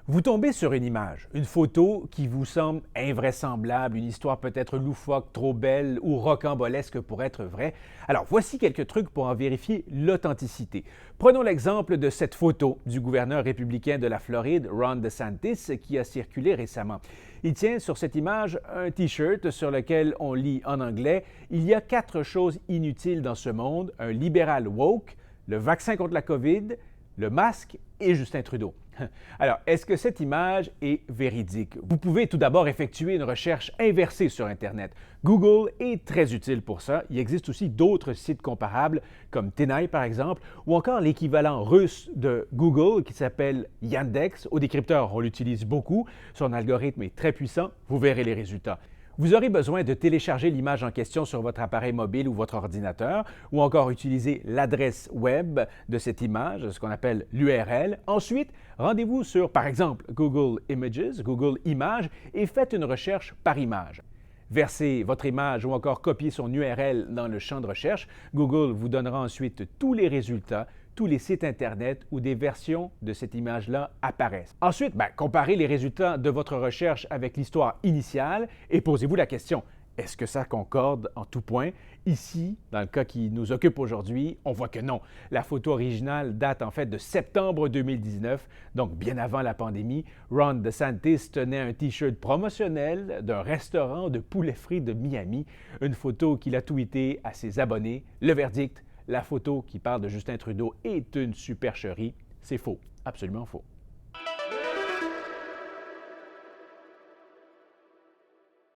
Vous tombez sur une image, une photo qui vous semble invraisemblable, une histoire peut-être loufoque, trop belle ou rocambolesque pour être vraie. Alors voici quelques trucs pour en vérifier l'authenticité. Prenons l'exemple de cette photo du gouverneur républicain de la Floride, Ron DeSantis, qui a circulé récemment. Il tient sur cette image un T-shirt sur lequel on lit en anglais « Il y a 4 choses inutiles dans ce monde, un libéral woke, le vaccin contre la COVID, le masque et Justin Trudeau ». Alors, est-ce que cette image est véridique? Vous pouvez tout d'abord effectuer une recherche inversée sur Internet. Google est très utile pour ça. Il existe aussi d'autres sites comparables, comme Tenai par exemple, ou encore l'équivalent russe de Google qui s'appelle Yandex. Au décrypteur, on l'utilise beaucoup. Son algorithme est très puissant. Vous verrez les résultats. Vous aurez besoin de télécharger l'image en question sur votre appareil mobile ou votre ordinateur, ou encore utiliser l'adresse web de cette image, ce qu'on appelle l'URL. Ensuite, rendez-vous sur, par exemple, Google Images, Google Images, et faites une recherche par image. Versez votre image ou encore copiez son URL dans le champ de recherche. Google vous donnera ensuite tous les résultats, tous les sites Internet où des versions de cette image-là apparaissent. Ensuite, comparez les résultats de votre recherche avec l'histoire initiale et posez-vous la question, est-ce que ça concorde en tout point? Ici, dans le cas qui nous occupe aujourd'hui, on voit que non. La photo originale date en fait de septembre 2019, donc bien avant la pandémie. Ron DeSantis tenait un T-shirt promotionnel d'un restaurant de poulet frit de Miami, une photo qu'il a tweetée à ses abonnés. Le verdict, la photo qui parle de Justin Trudeau est une supercherie. C'est faux, absolument faux.